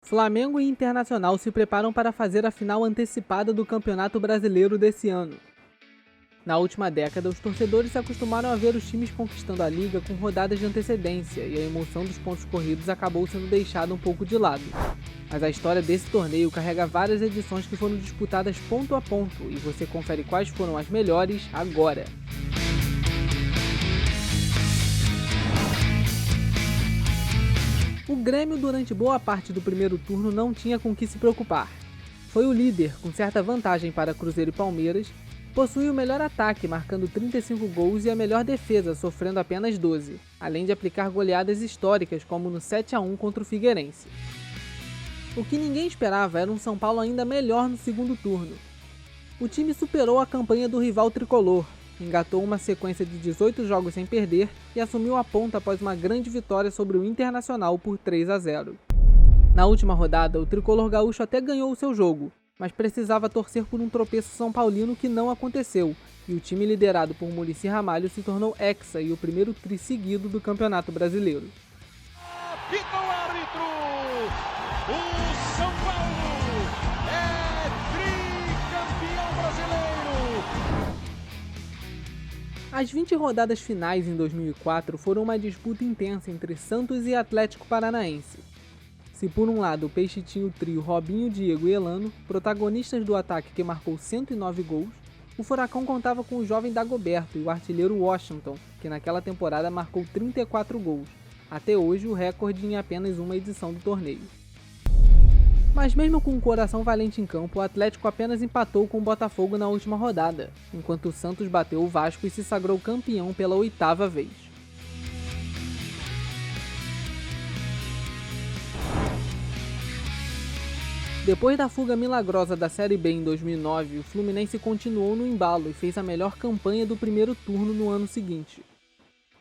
Flamengo e Internacional se preparam para fazer a final antecipada do Campeonato Brasileiro desse ano. Na última década, os torcedores se acostumaram a ver os times conquistando a liga com rodadas de antecedência e a emoção dos pontos corridos acabou sendo deixada um pouco de lado. Mas a história desse torneio carrega várias edições que foram disputadas ponto a ponto e você confere quais foram as melhores agora. O Grêmio, durante boa parte do primeiro turno, não tinha com o que se preocupar. Foi o líder, com certa vantagem para Cruzeiro e Palmeiras, possui o melhor ataque, marcando 35 gols, e a melhor defesa, sofrendo apenas 12, além de aplicar goleadas históricas, como no 7-1 contra o Figueirense. O que ninguém esperava era um São Paulo ainda melhor no segundo turno. O time superou a campanha do rival tricolor, engatou uma sequência de 18 jogos sem perder e assumiu a ponta após uma grande vitória sobre o Internacional por 3-0. Na última rodada, o tricolor gaúcho até ganhou o seu jogo, mas precisava torcer por um tropeço são paulino que não aconteceu, e o time liderado por Muricy Ramalho se tornou hexa e o primeiro tri seguido do Campeonato Brasileiro. Apita o árbitro! O São Paulo é tricampeão brasileiro! As 20 rodadas finais em 2004 foram uma disputa intensa entre Santos e Atlético Paranaense. Se por um lado o Peixe tinha o trio Robinho, Diego e Elano, protagonistas do ataque que marcou 109 gols, o Furacão contava com o jovem Dagoberto e o artilheiro Washington, que naquela temporada marcou 34 gols, até hoje o recorde em apenas uma edição do torneio. Mas mesmo com o coração valente em campo, o Atlético apenas empatou com o Botafogo na última rodada, enquanto o Santos bateu o Vasco e se sagrou campeão pela 8ª vez. Depois da fuga milagrosa da Série B em 2009, o Fluminense continuou no embalo e fez a melhor campanha do primeiro turno no ano seguinte.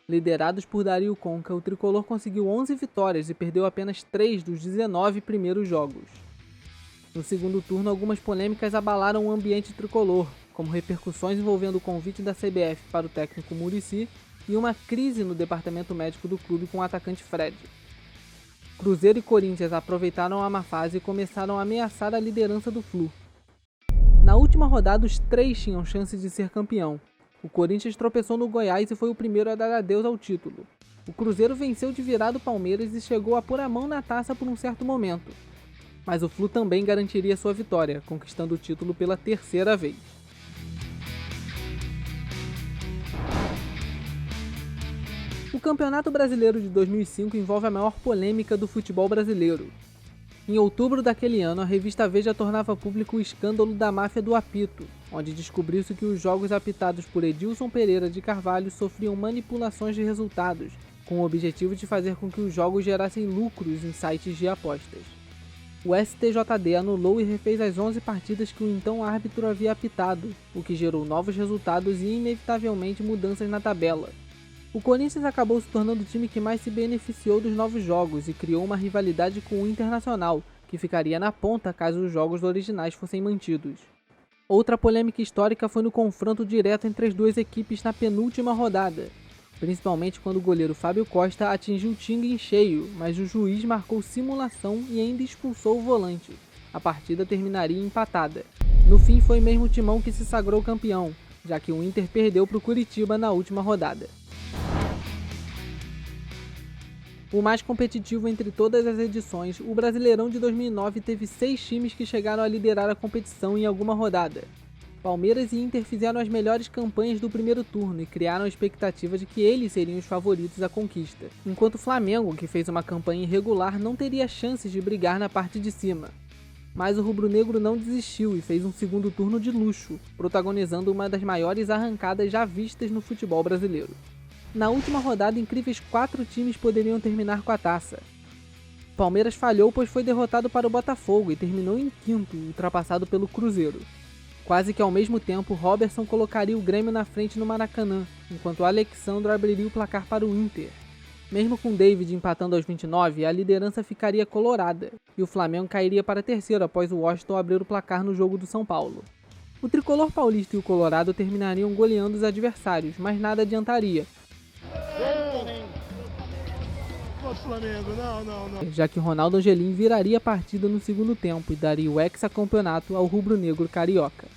Liderados por Dario Conca, o tricolor conseguiu 11 vitórias e perdeu apenas 3 dos 19 primeiros jogos. No segundo turno, algumas polêmicas abalaram o ambiente tricolor, como repercussões envolvendo o convite da CBF para o técnico Muricy e uma crise no departamento médico do clube com o atacante Fred. Cruzeiro e Corinthians aproveitaram a má fase e começaram a ameaçar a liderança do Flu. Na última rodada, os três tinham chance de ser campeão. O Corinthians tropeçou no Goiás e foi o primeiro a dar adeus ao título. O Cruzeiro venceu de virada o Palmeiras e chegou a pôr a mão na taça por um certo momento. Mas o Flu também garantiria sua vitória, conquistando o título pela 3ª vez. O Campeonato Brasileiro de 2005 envolve a maior polêmica do futebol brasileiro. Em outubro daquele ano, a revista Veja tornava público o escândalo da máfia do apito, onde descobriu-se que os jogos apitados por Edilson Pereira de Carvalho sofriam manipulações de resultados, com o objetivo de fazer com que os jogos gerassem lucros em sites de apostas. O STJD anulou e refez as 11 partidas que o então árbitro havia apitado, o que gerou novos resultados e inevitavelmente mudanças na tabela. O Corinthians acabou se tornando o time que mais se beneficiou dos novos jogos e criou uma rivalidade com o Internacional, que ficaria na ponta caso os jogos originais fossem mantidos. Outra polêmica histórica foi no confronto direto entre as duas equipes na penúltima rodada, principalmente quando o goleiro Fábio Costa atingiu o Tinga em cheio, mas o juiz marcou simulação e ainda expulsou o volante. A partida terminaria empatada. No fim, foi mesmo o Timão que se sagrou campeão, já que o Inter perdeu para o Curitiba na última rodada. O mais competitivo entre todas as edições, o Brasileirão de 2009 teve 6 times que chegaram a liderar a competição em alguma rodada. Palmeiras e Inter fizeram as melhores campanhas do primeiro turno e criaram a expectativa de que eles seriam os favoritos à conquista, enquanto o Flamengo, que fez uma campanha irregular, não teria chances de brigar na parte de cima. Mas o rubro-negro não desistiu e fez um segundo turno de luxo, protagonizando uma das maiores arrancadas já vistas no futebol brasileiro. Na última rodada, incríveis 4 times poderiam terminar com a taça. Palmeiras falhou pois foi derrotado para o Botafogo e terminou em 5º, ultrapassado pelo Cruzeiro. Quase que ao mesmo tempo, Robertson colocaria o Grêmio na frente no Maracanã, enquanto Alexandro abriria o placar para o Inter. Mesmo com David empatando aos 29, a liderança ficaria colorada, e o Flamengo cairia para 3º após o Washington abrir o placar no jogo do São Paulo. O tricolor paulista e o colorado terminariam goleando os adversários, mas nada adiantaria. contra o Flamengo, não. Já que Ronaldo Angelim viraria a partida no segundo tempo e daria o hexacampeonato ao rubro-negro carioca.